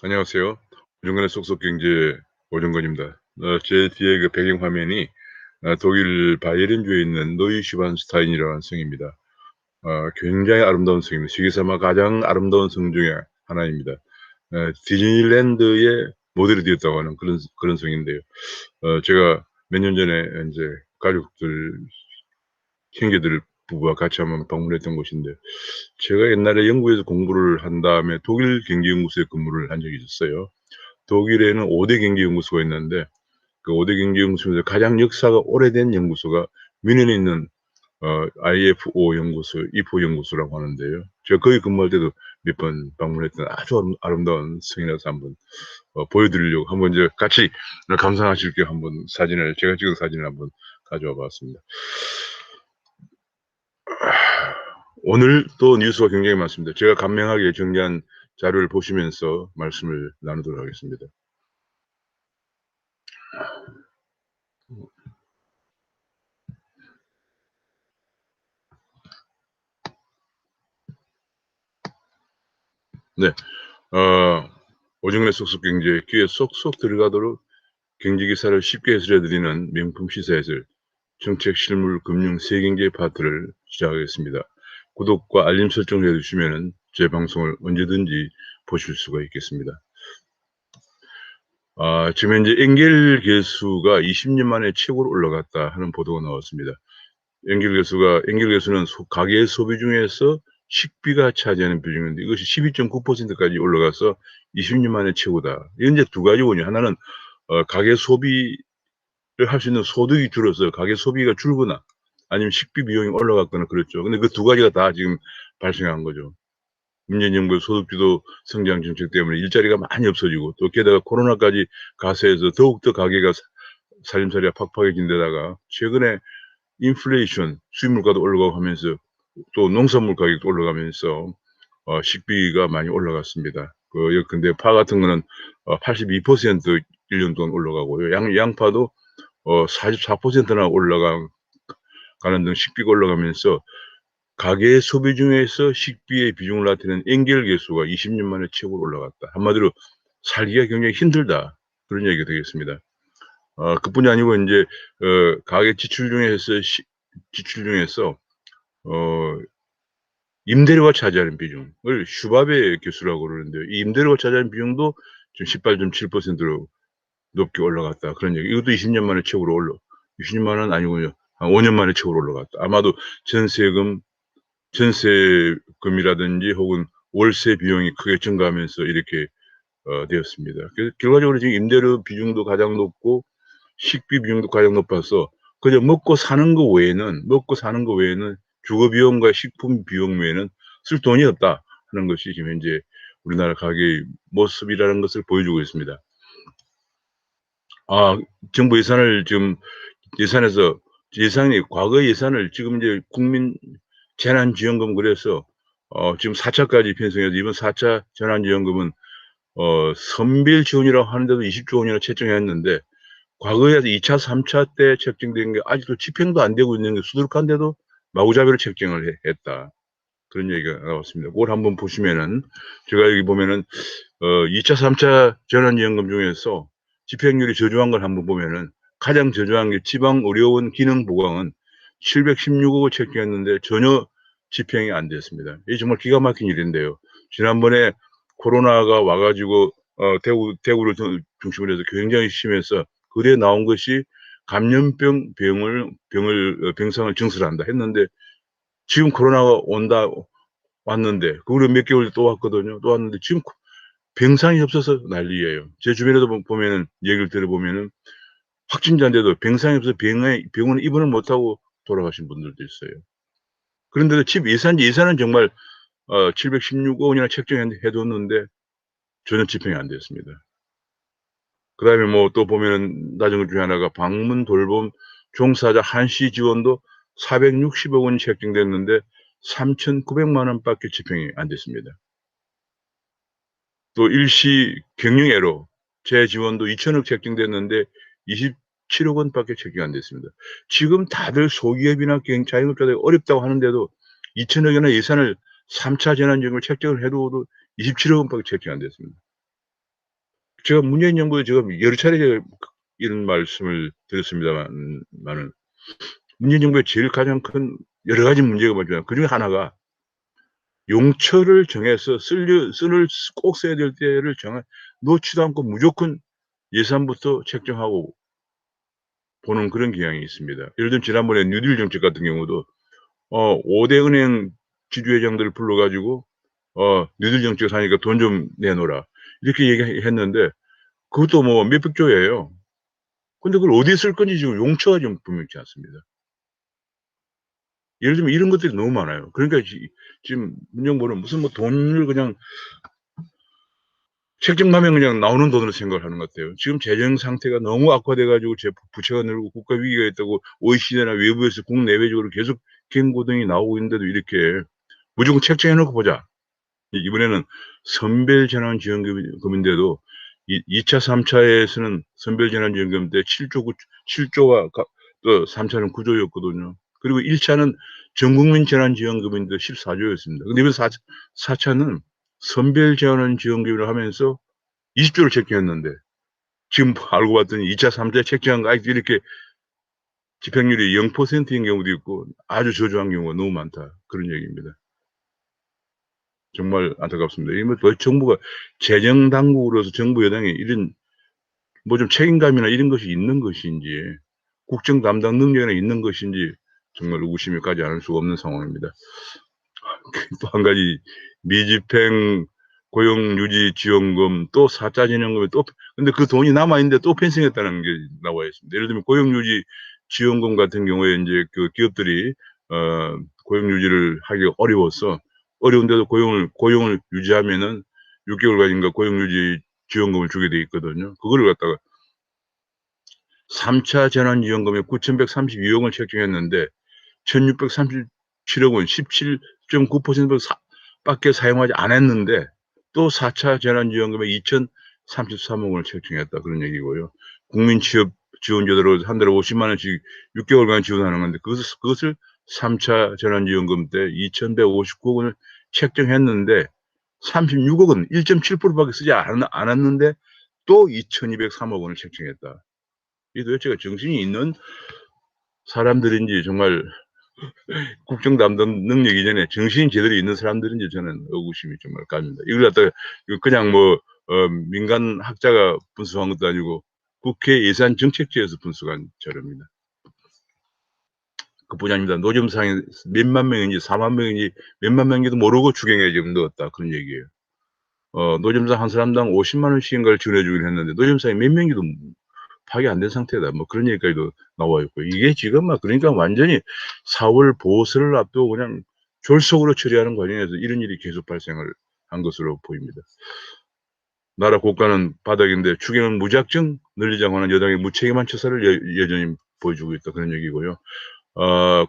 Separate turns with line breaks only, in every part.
안녕하세요. 오중간의 속속경제 오중건입니다. 제 뒤에 그 배경 화면이 독일 바이에른주에 있는 노이슈반스타인이라는 성입니다. 굉장히 아름다운 성입니다. 세계에서 아마 가장 아름다운 성 중에 하나입니다. 디즈니랜드의 모델이 되었다고 하는 그런 성인데요. 제가 몇 년 전에 이제 가족들, 형제들 부부와 같이 한번 방문했던 곳인데, 제가 옛날에 영국에서 공부를 한 다음에 독일 경제연구소에 근무를 한 적이 있었어요. 독일에는 5대 경제연구소가 있는데, 그 5대 경제연구소에서 가장 역사가 오래된 연구소가 뮌헨에 있는 IFO 연구소, 이포 연구소라고 하는데요. 제가 거기 근무할 때도 몇 번 방문했던 아주 아름다운 성이라서 한번 보여드리려고 한번 이제 같이 감상하실 겸 한번 제가 찍은 사진을 한번 가져와 봤습니다. 오늘 또 뉴스가 굉장히 많습니다. 제가 간명하게 정리한 자료를 보시면서 말씀을 나누도록 하겠습니다. 네. 오중간의 속속 경제 귀에 쏙쏙 들어가도록 경제 기사를 쉽게 해설해 드리는 명품 시사 해설 정책 실물 금융 세경제 파트를 시작하겠습니다. 구독과 알림 설정을 해주시면 제 방송을 언제든지 보실 수가 있겠습니다. 지금 현재 엔겔 개수가 20년 만에 최고로 올라갔다 하는 보도가 나왔습니다. 엔겔 개수는 가계 소비 중에서 식비가 차지하는 비중인데 이것이 12.9%까지 올라가서 20년 만에 최고다. 이건 이제 두 가지 원인. 하나는 가계 소비를 할 수 있는 소득이 줄어서 가계 소비가 줄거나 아니면 식비 비용이 올라갔거나 그렇죠. 근데 그 두 가지가 다 지금 발생한 거죠. 문재인 정부의 소득주도 성장 정책 때문에 일자리가 많이 없어지고 또 게다가 코로나까지 가세해서 더욱더 가계가 살림살이가 팍팍해진 데다가 최근에 인플레이션, 수입물가도 올라가고 하면서 또 농산물 가격도 올라가면서 식비가 많이 올라갔습니다. 근데 파 같은 거는 82% 1년 동안 올라가고요. 양파도 44%나 올라가는 등 식비가 올라가면서 가계 소비 중에서 식비의 비중을 나타내는 엔겔 개수가 20년 만에 최고로 올라갔다. 한마디로 살기가 굉장히 힘들다. 그런 얘기가 되겠습니다. 그뿐이 아니고 이제 가계 지출 중에서 임대료가 차지하는 비중을 슈바베 개수라고 그러는데요. 이 임대료가 차지하는 비중도 지금 18.7%로 높게 올라갔다. 그런 얘기. 이것도 20년 만에 최고로 20년 만은 아니고요. 한 5년 만에 최고로 올라갔다. 아마도 전세금이라든지 혹은 월세 비용이 크게 증가하면서 이렇게 되었습니다. 그래서 결과적으로 지금 임대료 비중도 가장 높고 식비 비용도 가장 높아서 그저 먹고 사는 거 외에는 주거 비용과 식품 비용 외에는 쓸 돈이 없다 하는 것이 지금 현재 우리나라 가계의 모습이라는 것을 보여주고 있습니다. 정부 예산을 지금 과거 예산을 지금 이제 국민 재난지원금 그래서 지금 4차까지 편성해서 이번 4차 재난지원금은 선별 지원이라고 하는데도 20조 원이나 책정했는데 과거에 2차, 3차 때 책정된 게 아직도 집행도 안 되고 있는 게 수두룩한데도 마구잡이로 책정을 했다. 그런 얘기가 나왔습니다. 그걸 한번 보시면은 제가 여기 보면은 2차, 3차 재난지원금 중에서 집행률이 저조한 걸 한번 보면은 가장 저조한 게 지방의료원 기능보강은 716억을 책정했는데 전혀 집행이 안 됐습니다. 이게 정말 기가 막힌 일인데요. 지난번에 코로나가 와가지고 대구를 중심으로 해서 굉장히 심해서 그래 나온 것이 감염병 병상을 증설한다 했는데 지금 코로나가 왔는데 그걸 몇 개월 또 왔거든요. 또 왔는데 지금 병상이 없어서 난리예요. 제 주변에도 보면은 얘기를 들어보면은 확진자인데도 병상이 없어서 병원에 입원을 못하고 돌아가신 분들도 있어요. 그런데도 예산은 정말 716억 원이나 책정해뒀는데 전혀 집행이 안 됐습니다. 그다음에 뭐 또 보면은 낮은 것 중에 하나가 방문 돌봄 종사자 한시 지원도 460억 원이 책정됐는데 3,900만 원밖에 집행이 안 됐습니다. 또 일시 경영애로 재지원도 2천억 책정됐는데 27억 원밖에 책정이 안 됐습니다. 지금 다들 소기업이나 자영업자들이 어렵다고 하는데도 2천억 원의 예산을 3차 재난지원금을 책정을 해도 27억 원밖에 책정이 안 됐습니다. 제가 문재인 정부에 제가 여러 차례 이런 말씀을 드렸습니다만은 문재인 정부의 제일 가장 큰 여러 가지 문제가 뭐냐면 그중에 하나가 용처를 정해서 쓸 꼭 써야 될 때를 놓지도 않고 무조건 예산부터 책정하고 보는 그런 경향이 있습니다. 예를 들면 지난번에 뉴딜 정책 같은 경우도 5대 은행 지주회장들을 불러 가지고 "뉴딜 정책 하니까 돈 좀 내놓으라." 이렇게 얘기했는데 그것도 뭐 몇백 조예요. 근데 그걸 어디에 쓸 건지 지금 용처가 좀 분명치 않습니다. 예를 들면 이런 것들이 너무 많아요. 그러니까 지금 문 정부는 무슨 뭐 돈을 그냥 책정하면 그냥 나오는 돈으로 생각을 하는 것 같아요. 지금 재정 상태가 너무 악화돼 가지고 부채가 늘고 국가 위기가 있다고 OECD나 외부에서 국내외적으로 계속 경고등이 나오고 있는데도 이렇게 "무조건 책정해 놓고 보자." 이번에는 선별재난지원금인데도 2 차, 3 차에서는 선별재난지원금 때 7조가 또 3 차는 9 조였거든요. 그리고 1 차는 전국민 재난지원금인데 14 조였습니다. 근데 이번 4 차는 선별재난지원금을 하면서 20 조를 책정했는데 지금 알고 봤더니 2 차, 3 차 책정한 거 아직도 이렇게 집행률이 0%인 경우도 있고 아주 저조한 경우가 너무 많다. 그런 얘기입니다. 정말 안타깝습니다. 이게 뭐 정부가 재정 당국으로서 정부 여당이 이런 뭐 좀 책임감이나 이런 것이 있는 것인지 국정 담당 능력이나 있는 것인지 정말 의구심이 가지 않을 수가 없는 상황입니다. 또 한 가지 미집행 고용유지 지원금 또 4차 전환금에 또 근데 그 돈이 남아 있는데 또 편성했다는 게 나와 있습니다. 예를 들면 고용유지 지원금 같은 경우에 인제 그 기업들이 고용유지를 하기가 어려운데도 고용을 유지하면은 6 개월간인가 고용유지 지원금을 주게 돼 있거든요. 그거를 갖다가 3차 재난지원금에 9,132억 원을 책정했는데 1,637억 원 17.9% 밖에 사용하지 않았는데 또 4차 재난지원금에 2,033억 원을 책정했다 그런 얘기고요. 국민 취업 지원제도로 한 달에 50만 원씩 6 개월간 지원하는 건데 그것을 3차 재난지원금 때 2,159억 원을 책정했는데 36억 원 1.7% 밖에 쓰지 않았는데 또 2,203억 원을 책정했다. 이 도대체가 정신이 있는 사람들인지 정말 국정 담당 능력 이전에 정신이 제대로 있는 사람들인지 저는 의구심이 정말 갑니다. 이걸 갖다가 이거 그냥 뭐 민간 학자가 분석한 것도 아니고 국회 예산정책처에서 분석한 자료입니다. 그뿐이 아닙니다. 노점상에 몇만 명인지 4만 명인지 몇만 명인지도 모르고 추경에 지금 넣었다 그런 얘기예요. 노점상 한 사람당 50만 원씩인가를 지원해 주기로 했는데 노점상이 몇 명인지도 파악이 안 된 상태다. 뭐 그런 얘기까지도 나와 있고 이게 지금 막 그러니까 완전히 4월 보궐선거를 앞두고 그냥 졸속으로 처리하는 과정에서 이런 일이 계속 발생을 한 것으로 보입니다. 나라 국가는 바닥인데 추경은 무작정 늘리자고 하는 여당의 무책임한 처사를 여전히 보여주고 있다 그런 얘기고요.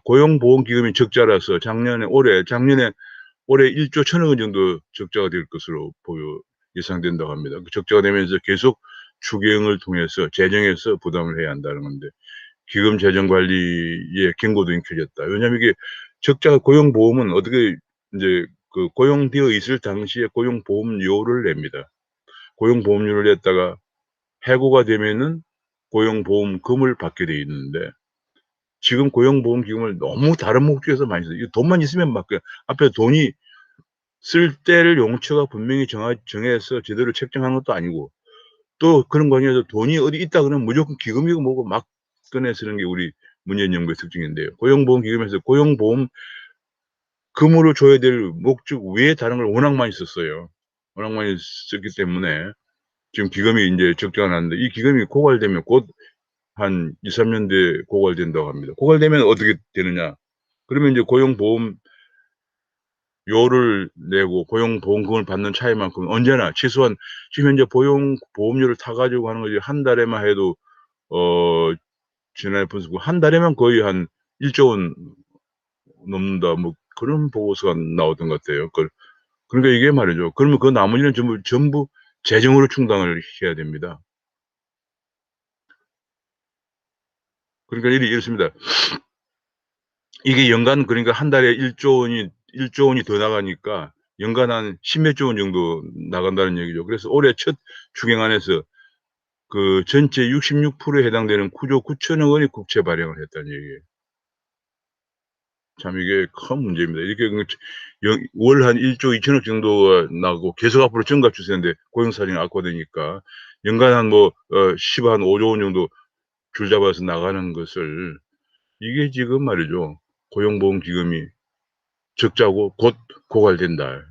고용보험기금이 적자라서 작년에 올해 1조 1,000억 원 정도 적자가 될 것으로 예상된다고 합니다. 그 적자가 되면서 계속 추경을 통해서 재정에서 부담을 해야 한다는 건데 기금 재정 관리에 경고등이 켜졌다. 왜냐하면 이게 적자 고용보험은 어떻게 인제 그 고용되어 있을 당시에 고용보험료를 냅니다. 고용보험료를 냈다가 해고가 되면은 고용보험금을 받게 돼 있는데 지금 고용보험기금을 너무 다른 목적에서 많이 써요. 이거 돈만 있으면 막 앞에 돈이 쓸 때를 용처가 분명히 정해서 제대로 책정한 것도 아니고 또 그런 과정에서 돈이 어디 있다 그러면 무조건 기금이고 뭐고 막 꺼내 쓰는 게 우리 문재인 정부의 특징인데요. 고용보험기금에서 고용보험금으로 줘야 될 목적 외에 다른 걸 워낙 많이 썼어요. 워낙 많이 썼기 때문에 지금 기금이 인제 적자가 났는데 이 기금이 고갈되면 곧 한 2-3년 뒤에 고갈된다고 합니다. 고갈되면 어떻게 되느냐. 그러면 이제 고용보험료를 내고 고용보험금을 받는 차이만큼 언제나 최소한 지금 현재 보험료를 타 가지고 하는 것이 한 달에만 해도 어 지난해 분수 한 달에만 거의 한 1조 원 넘는다 뭐 그런 보고서가 나오던 것 같아요. 그러니까 이게 말이죠. 그러면 그 나머지는 전부 재정으로 충당을 해야 됩니다. 그러니까 이렇습니다. 이게 연간 그러니까 한 달에 1조 원이 더 나가니까 연간 한 10몇 조 원 정도 나간다는 얘기죠. 그래서 올해 첫 추경안에서 그 전체 66%에 해당되는 9조 9천억 원이 국채 발행을 했다는 얘기예요. 참 이게 큰 문제입니다. 이렇게 월 한 1조 2천억 정도가 나고 계속 앞으로 증가 추세인데 고용 사정이 악화되니까 연간 한 뭐 5조 원 정도 줄 잡아서 나가는 것을 이게 지금 말이죠. 고용보험기금이 적자고 곧 고갈된다.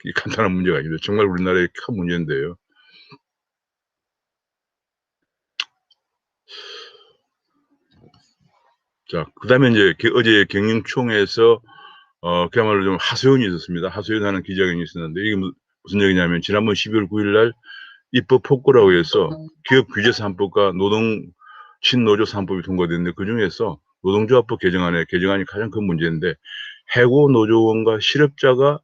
이 간단한 문제가 아닙니다. 정말 우리나라의 큰 문제인데요. 자, 그다음에 인제 어제 경영총회에서 그야말로 좀 하소연이 있었습니다. 하소연하는 기자회견이 있었는데 이게 무슨 얘기냐면 지난번 12월 9일 날 입법 폭구라고 해서 기업 규제 3법과 노동 신노조 3법이 통과됐는데 그중에서 노동조합법 개정안이 가장 큰 문제인데 해고 노조원과 실업자가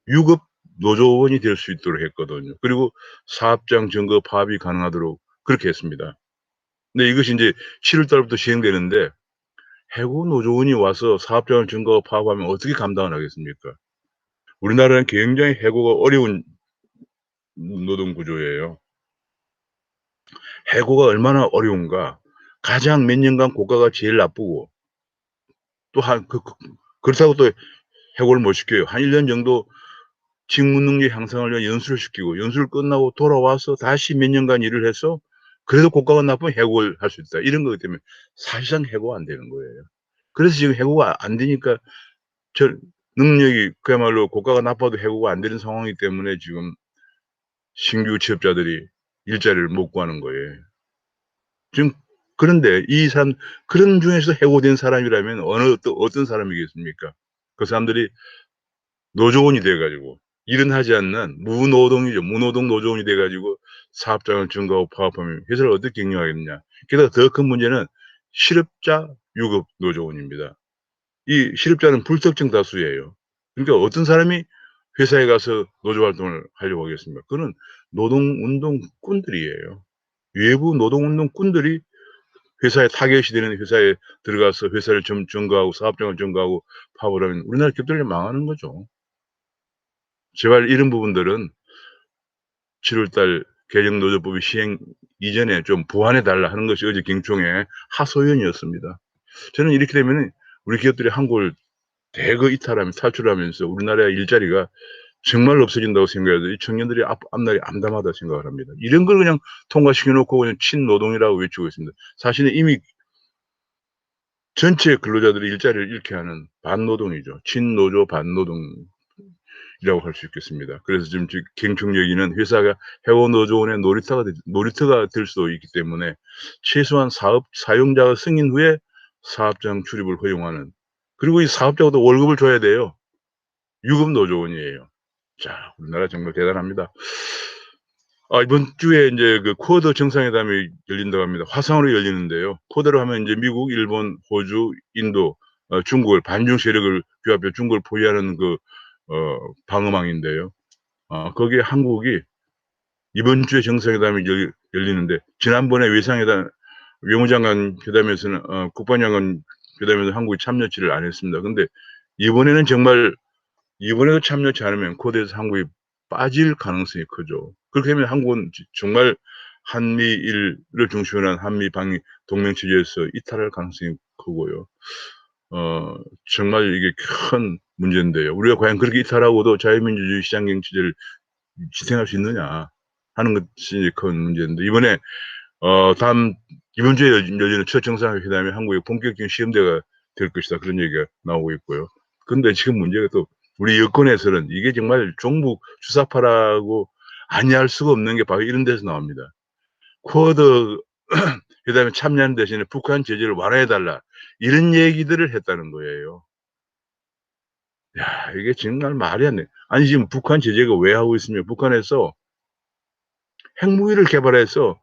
유급 노조원이 될 수 있도록 했거든요. 그리고 사업장 증거 파업이 가능하도록 그렇게 했습니다. 근데 이것이 인제 7월 달부터 시행되는데 해고 노조원이 와서 사업장을 증거 파업하면 어떻게 감당을 하겠습니까? 우리나라는 굉장히 해고가 어려운 노동 구조예요. 해고가 얼마나 어려운가. 가장 몇 년간 고가가 제일 나쁘고 또 그렇다고 또 해고를 못 시켜요. 한 1년 정도 직무 능력 향상을 위한 연수를 시키고 연수를 끝나고 돌아와서 다시 몇 년간 일을 해서 그래도 고가가 나쁘면 해고를 할 수 있다. 이런 거기 때문에 사실상 해고가 안 되는 거예요. 그래서 지금 해고가 안 되니까 저 능력이 그야말로 고가가 나빠도 해고가 안 되는 상황이기 때문에 지금 신규 취업자들이 일자리를 못 구하는 거예요. 지금 그런데 그런 중에서 해고된 사람이라면 어떤 사람이겠습니까? 그 사람들이 노조원이 돼 가지고 일은 하지 않는 무노동이죠. 무노동 노조원이 돼 가지고 사업장을 증가하고 파업하면 회사를 어떻게 경영하겠느냐. 게다가 더 큰 문제는 실업자 유급 노조원입니다. 이 실업자는 불특정 다수예요. 그러니까 어떤 사람이 회사에 가서 노조 활동을 하려고 하겠습니까? 그거는 노동운동꾼들이에요. 외부 노동운동꾼들이 회사에 타겟이 되는 회사에 들어가서 회사를 증거하고 사업장을 증거하고 파업을 하면 우리나라 기업들이 망하는 거죠. 제발 이런 부분들은 7월 달 개정노조법이 시행 이전에 좀 보완해 달라 하는 것이 어제 경총의 하소연이었습니다. 저는 이렇게 되면은 우리 기업들이 한국을 대거 탈출하면서 우리나라의 일자리가 정말 없어진다고 생각해서 이 청년들이 앞날이 암담하다 생각을 합니다. 이런 걸 그냥 통과시켜 놓고 그냥 친노동이라고 외치고 있습니다. 사실은 이미 전체 근로자들이 일자리를 잃게 하는 반노동이죠. 친노조 반노동이라고 할 수 있겠습니다. 그래서 지금 경총 얘기는 회사가 해고 노조원의 놀이터가 될 수도 있기 때문에 최소한 사용자가 승인 후에 사업장 출입을 허용하는, 그리고 이 사업자도 월급을 줘야 돼요. 유급 노조원이에요. 자, 우리나라 정말 대단합니다. 이번 주에 인제 그 쿼드 정상회담이 열린다고 합니다. 화상으로 열리는데요. 쿼드로 하면 인제 미국, 일본, 호주, 인도, 중국을 반중 세력을 규합해 중국을 포위하는 방어망인데요. 거기에 한국이 이번 주에 정상회담이 열리는데 지난번에 외무장관 회담에서는 국방장관 회담에서 한국이 참여치를 안 했습니다. 근데 이번에는 정말 이번에도 참여치 않으면 쿼드에서 한국이 빠질 가능성이 크죠. 그렇게 되면 한국은 정말 한미일을 중심으로 한 한미 방위 동맹 체제에서 이탈할 가능성이 크고요. 정말 이게 큰 문제인데요. 우리가 과연 그렇게 이탈하고도 자유민주주의 시장 경제를 지탱할 수 있느냐 하는 것이 큰 문제인데, 이번 주에 열리는 첫 정상회담이 한국의 본격적인 시험대가 될 것이다, 그런 얘기가 나오고 있고요. 근데 지금 문제가 또 우리 여권에서는 이게 정말 종북 주사파라고 아니할 수가 없는 게 바로 이런 데서 나옵니다. 쿼드 회담에 참여하는 대신에 북한 제재를 완화해 달라, 이런 얘기들을 했다는 거예요. 야, 이게 정말 말이 안 돼. 아니 지금 북한 제재가 왜 하고 있으면 북한에서 핵무기를 개발해서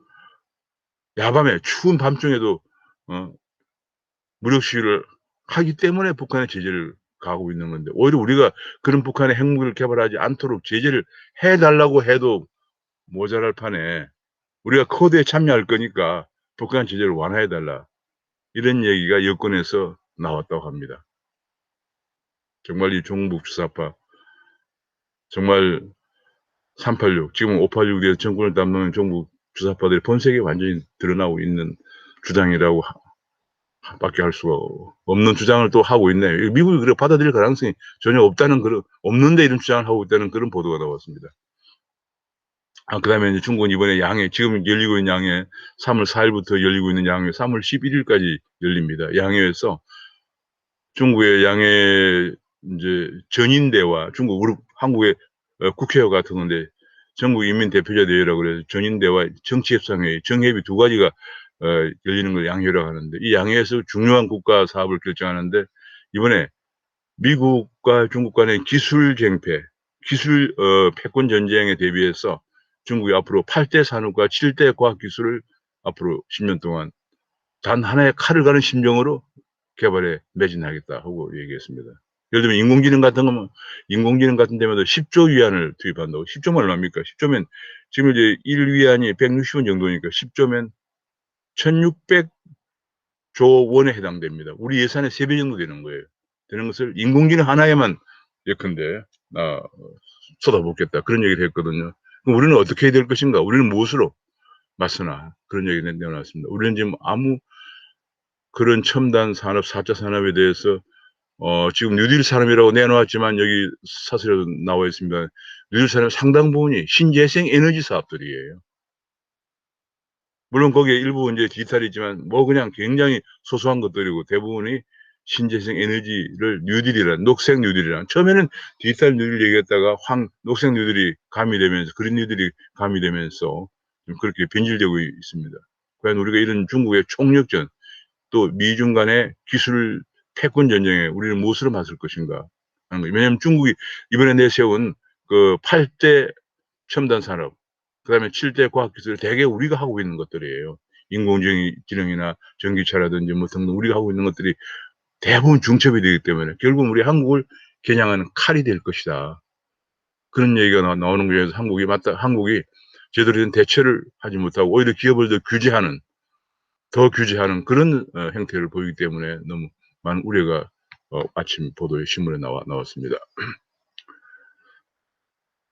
야밤에 추운 밤중에도 어 무력 시위를 하기 때문에 북한에 제재를 가하고 있는 건데, 오히려 우리가 그런 북한에 핵무기를 개발하지 않도록 제재를 해 달라고 해도 모자랄 판에 우리가 쿼드에 참여할 거니까 북한 제재를 완화해 달라, 이런 얘기가 여권에서 나왔다고 합니다. 정말 이 종북 주사파 정말 386 지금 586에 대해서 정권을 담당하는 종북 주사파들의 본색이 완전히 드러나고 있는 주장이라고 밖에 할 수가 없는 주장을 또 하고 있네요. 미국이 그래 받아들일 가능성이 전혀 없다는 그런 없는데 이런 주장을 하고 있다는 그런 보도가 나왔습니다. 그다음에 이제 중국은 이번에 양해 지금 열리고 있는 양해 3월 4일부터 열리고 있는 양해 3월 11일까지 열립니다. 양해에서 중국의 양해 이제 전인대와 중국 한국의 국회와 같은 건데 전국 인민대표자 대회라고 그래서 전인대와 정치협상회의, 정협이 두 가지가 열리는 걸 양회라고 하는데 이 양회에서 중요한 국가 사업을 결정하는데 이번에 미국과 중국 간의 기술 쟁패, 기술 패권 전쟁에 대비해서 중국이 앞으로 8대 산업과 7대 과학 기술을 앞으로 10년 동안 단 하나의 칼을 가는 심정으로 개발에 매진하겠다 하고 얘기했습니다. 예를 들면 인공지능 같은 거면 인공지능 같은 데마다 10조 위안을 투입한다고. 10조면 얼마입니까? 10조면 지금 이제 1위안이 160원 정도니까 10조면 1600조 원에 해당됩니다. 우리 예산의 3배 정도 되는 거예요. 되는 것을 인공지능 하나에만 예컨대 쏟아붓겠다. 그런 얘기를 했거든요. 그럼 우리는 어떻게 해야 될 것인가? 우리는 무엇으로 맞서나? 그런 얘기를 내놨습니다. 우리는 지금 아무 그런 첨단 산업, 4차 산업에 대해서 지금 뉴딜 산업이라고 내놓았지만 여기 사설에도 나와 있습니다. 뉴딜 산업 상당 부분이 신재생 에너지 사업들이에요. 물론 거기에 일부 이제 디지털이 있지만 뭐 그냥 굉장히 소소한 것들이고 대부분이 신재생 에너지를 뉴딜이란 녹색 뉴딜이란 처음에는 디지털 뉴딜 얘기했다가 녹색 뉴딜이 가미되면서 그린 뉴딜이 가미되면서 좀 그렇게 변질되고 있습니다. 과연 우리가 이런 중국의 총력전 또 미중 간의 기술 패권 전쟁에 우리는 무엇으로 맞설 것인가 하는 거예요. 왜냐하면 중국이 이번에 내세운 그 8대 첨단 산업, 그다음에 7대 과학기술을 대개 우리가 하고 있는 것들이에요. 인공지능이나 전기차라든지 뭐 등등 우리가 하고 있는 것들이 대부분 중첩이 되기 때문에 결국 우리 한국을 겨냥하는 칼이 될 것이다. 그런 얘기가 나오는 거에서 한국이 제대로 된 대처를 하지 못하고 오히려 기업을 더 규제하는 그런 행태를 보이기 때문에 너무 많은 우려가 아침 보도에 신문에 나왔습니다.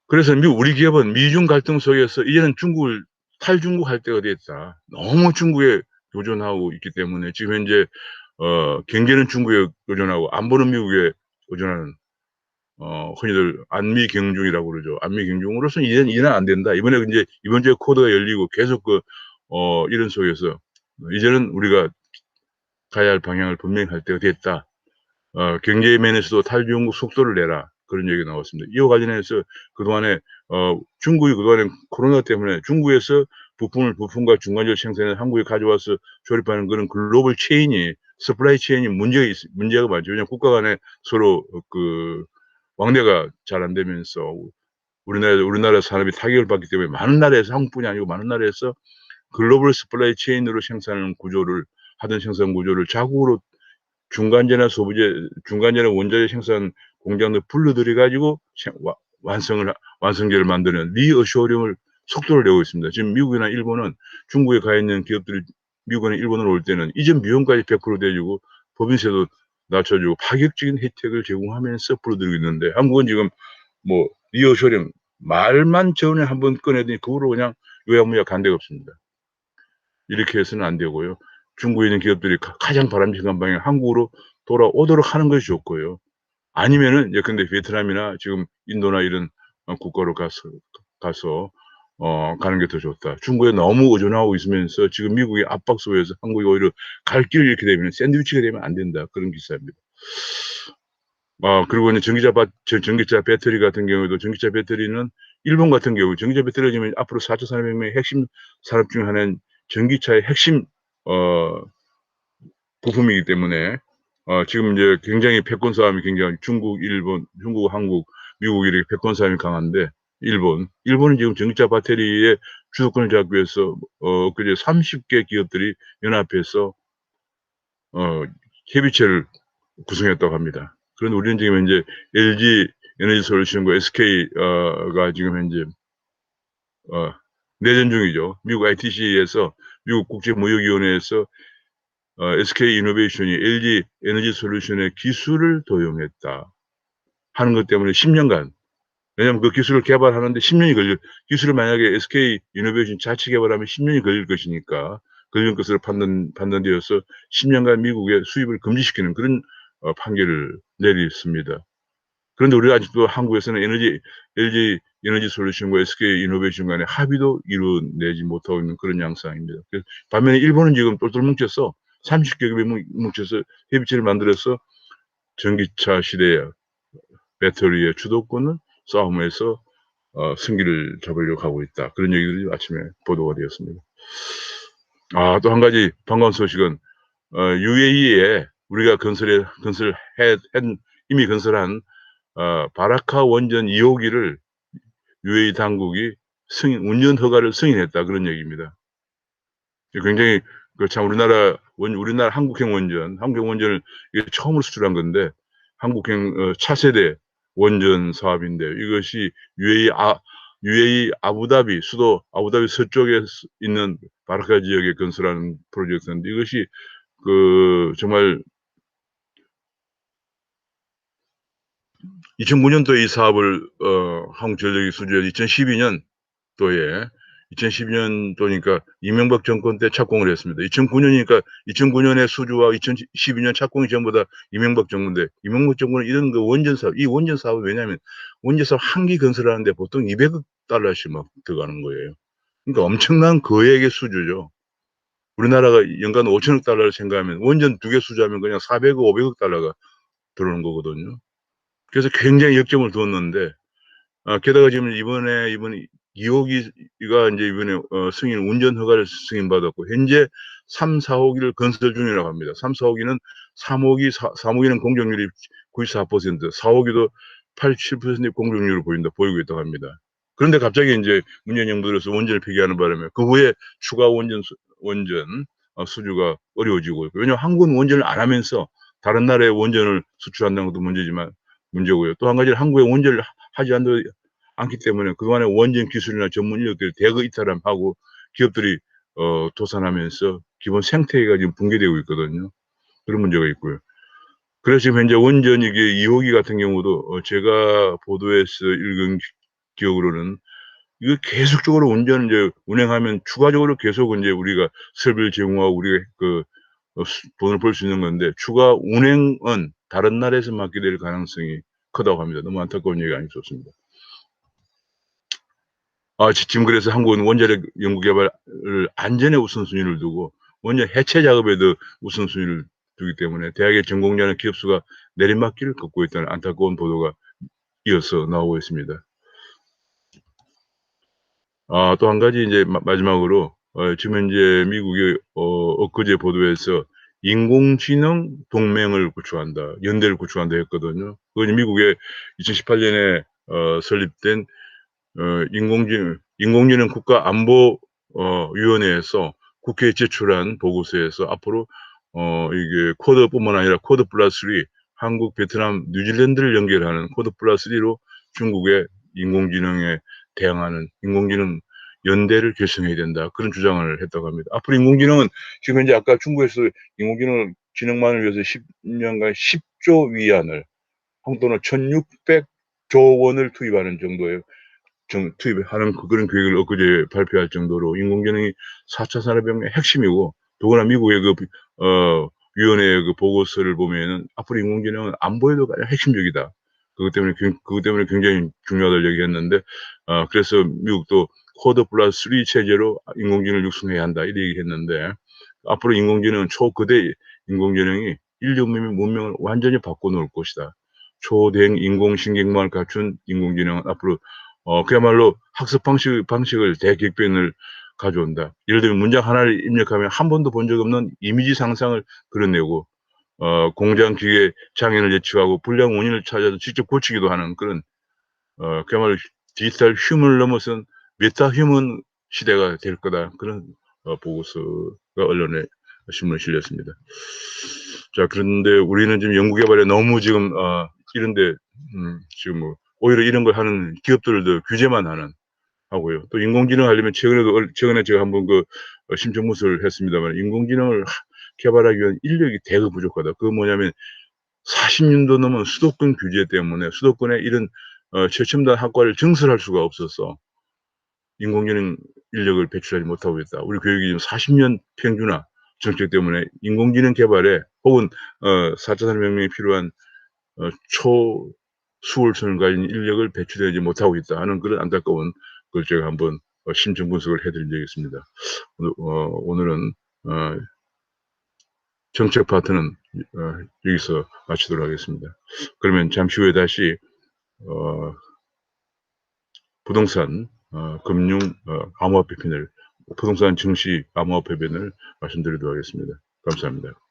그래서 우리 기업은 미중 갈등 속에서 이제는 탈중국 할 때가 됐다. 너무 중국에 의존하고 있기 때문에 지금 현재 경제는 중국에 의존하고 안보는 미국에 의존하는 흔히들 안미 경중이라고 그러죠. 안미 경중으로서는 이제는 안 된다. 이번 주에 코드가 열리고 계속 이런 속에서 이제는 우리가 가야 할 방향을 분명히 할 때가 됐다. 경제 면에서도 탈중국 속도를 내라. 그런 얘기가 나왔습니다. 이와 관련해서 그동안에 중국이 그동안에 코로나 때문에 중국에서 부품과 중간재 생산을 한국에 가져와서 조립하는 그런 글로벌 서플라이 체인이 문제가 많죠. 왜냐하면 국가 간에 서로 왕래가 잘 안 되면서 우리나라 산업이 타격을 받기 때문에 많은 나라에서 한국뿐이 아니고 많은 나라에서 글로벌 서플라이 체인으로 생산 구조를 자국으로 중간재나 원자재 생산 공장을 불러들여 가지고 완성재를 만드는 리어쇼링을 속도를 내고 있습니다. 지금 미국이나 일본은 중국에 가 있는 기업들이 미국이나 일본으로 올 때는 이전 비용까지 100% 대주고 법인세도 낮춰주고 파격적인 혜택을 제공하면서 불러들이고 있는데 한국은 지금 뭐 리어쇼링 말만 전에 한번 꺼내더니 그거로 그냥 요약무약 간 데가 없습니다. 이렇게 해서는 안 되고요. 중국에 있는 기업들이 가장 바람직한 방향 한국으로 돌아오도록 하는 것이 좋고요. 아니면은 예컨대 베트남이나 지금 인도나 이런 국가로 가서 가는 게 더 좋다. 중국에 너무 의존하고 있으면서 지금 미국의 압박 속에서 한국이 오히려 갈 길을 잃게 되면 샌드위치가 되면 안 된다. 그런 기사입니다. 그리고 이제 전기차 배터리 같은 경우에도 전기차 배터리는 일본 같은 경우 전기차 배터리가 지금 앞으로 4차 산업혁명의 핵심 산업 중 하나인 전기차의 핵심 부품이기 때문에 지금 이제 굉장히 패권 싸움이 굉장히 중국, 한국, 미국 이렇게 패권 싸움이 강한데 일본은 지금 전기차 배터리의 주도권을 잡기 위해서 그제 30개 기업들이 연합해서 협의체를 구성했다고 합니다. 그런데 우리는 지금 현재 LG 에너지솔루션과 SK가 지금 현재 내전 중이죠. 미국 ITC에서 미국 국제무역위원회에서 SK 이노베이션이 LG 에너지 솔루션의 기술을 도용했다 하는 것 때문에 10년간, 왜냐하면 그 기술을 개발하는데 10년이 기술을 만약에 SK 이노베이션 자체 개발하면 10년이 걸릴 것이니까, 걸릴 것으로 판단되어서 10년간 미국의 수입을 금지시키는 그런 판결을 내렸습니다. 그런데 우리가 아직도 한국에서는 LG 에너지 솔루션과 SK 이노베이션 간의 합의도 이루어내지 못하고 있는 그런 양상입니다. 반면에 일본은 지금 똘똘 뭉쳐서 30개 국이 뭉쳐서 협의체를 만들어서 전기차 시대의 배터리의 주도권을 싸움에서 승기를 잡으려고 하고 있다. 그런 얘기들이 아침에 보도가 되었습니다. 또 한 가지 반가운 소식은 UAE에 우리가 이미 건설한 바라카 원전 2호기를 UAE 당국이 운전 허가를 승인했다, 그런 얘기입니다. 굉장히 참 우리나라 한국형 원전을 이게 처음으로 수출한 건데, 한국형 차세대 원전 사업인데, 이것이 UAE 아부다비 수도 아부다비 서쪽에 있는 바라카 지역에 건설하는 프로젝트인데, 이것이 정말 2009년도에 이 사업을 한국전력이 수주해서 2012년도니까 이명박 정권 때 착공을 했습니다. 2009년에 수주와 2012년 착공이 전부 다 이명박 정부인데, 이명박 정부는 이런 이 원전 사업은, 왜냐하면 원전 사업 한 기 건설하는데 보통 200억 달러씩 막 들어가는 거예요. 그러니까 엄청난 거액의 수주죠. 우리나라가 연간 5천억 달러를 생각하면 원전 2개 수주하면 그냥 400억, 500억 달러가 들어오는 거거든요. 그래서 굉장히 역점을 두었는데, 게다가 지금 이번 2호기가 이제 이번에 운전 허가를 승인받았고, 현재 3, 4호기를 건설 중이라고 합니다. 3, 4호기는 3호기는 공정률이 94%, 4호기도 87%의 공정률을 보이고 있다고 합니다. 그런데 갑자기 이제 문재인 정부 들어서 원전을 폐기하는 바람에 그 후에 추가 원전 수주가 어려워지고 있고, 왜냐하면 한국은 원전을 안 하면서 다른 나라에 원전을 수출한다는 것도 문제고요. 또 한 가지는 한국에 원전을 하지 않기 때문에 그동안에 원전 기술이나 전문 인력들을 대거 이탈하고 기업들이 도산하면서 기본 생태계가 지금 붕괴되고 있거든요. 그런 문제가 있고요. 그래서 지금 현재 원전 이게 2호기 같은 경우도 제가 보도에서 읽은 기억으로는 이거 계속적으로 원전을 이제 운행하면 추가적으로 계속 이제 우리가 설비를 제공하고 우리가 돈을 벌 수 있는 건데, 추가 운행은 다른 나라에서 맡게 될 가능성이 크다고 합니다. 너무 안타까운 얘기가 아니었습니다. 지금 그래서 한국은 원자력 연구개발 안전에 우선순위를 두고 원전 해체 작업에도 우선순위를 두기 때문에 대학의 전공자나 기업 수가 내리막길을 걷고 있다는 안타까운 보도가 이어서 나오고 있습니다. 또 한 가지 이제 마지막으로 지금 현재 미국이 엊그제 보도에서 인공지능 동맹을 구축한다, 연대를 구축한다 했거든요. 그건 미국의 2018년에 설립된 인공지능 국가안보위원회에서 국회에 제출한 보고서에서 앞으로 이게 쿼드뿐만 아니라 쿼드 플러스 3, 한국, 베트남, 뉴질랜드를 연결하는 쿼드 플러스 3로 중국의 인공지능에 대항하는 인공지능 연대를 결성해야 된다, 그런 주장을 했다고 합니다. 앞으로 인공지능은 지금 현재 아까 중국에서 인공지능만을 위해서 10년간 10조 위안을, 한국 돈으로 1,600조 원을 투입하는 정도예요. 투입하는 그런 계획을 엊그제 발표할 정도로 인공지능이 4차 산업혁명의 핵심이고, 더구나 미국의 위원회의 그 보고서를 보면은 앞으로 인공지능은 안보에도 가장 핵심적이다, 그것 때문에 굉장히 중요하다고 얘기했는데, 그래서 미국도 쿼드 플러스 3 체제로 인공지능을 육성해야 한다, 이렇게 얘기했는데, 앞으로 초거대 인공지능이 인류 문명을 완전히 바꿔놓을 것이다. 초대형 인공신경망을 갖춘 인공지능은 앞으로 그야말로 학습 방식을 대격변을 가져온다. 예를 들면 문장 하나를 입력하면 한 번도 본 적 없는 이미지 상상을 그려내고, 공장 기계 장애를 예측하고 불량 원인을 찾아서 직접 고치기도 하는 그런 그야말로 디지털 휴먼을 넘어선 메타 휴먼 시대가 될 거다, 그런 보고서가 언론에 신문에 실렸습니다. 자, 그런데 우리는 지금 연구개발에 너무 지금 이런데 지금 오히려 이런 걸 하는 기업들도 규제만 하고요. 또 인공지능 하려면 최근에 제가 한번 심층무술을 했습니다만, 인공지능을 개발하기 위한 인력이 대거 부족하다. 그건 뭐냐면 40년도 넘은 수도권 규제 때문에 수도권에 이런 최첨단 학과를 증설할 수가 없어서 인공지능 인력을 배출하지 못하고 있다. 우리 교육이 지금 40년 평준화 정책 때문에 인공지능 개발에 혹은 4차 산업혁명에 필요한 초수월성을 가진 인력을 배출하지 못하고 있다 하는 그런 안타까운 걸 제가 한번 심층 분석을 해드린 적이 있습니다. 오늘은 정책 파트는 여기서 마치도록 하겠습니다. 그러면 잠시 후에 다시 부동산 금융 암호화폐편을 부동산 증시 암호화폐편을 말씀드리도록 하겠습니다. 감사합니다.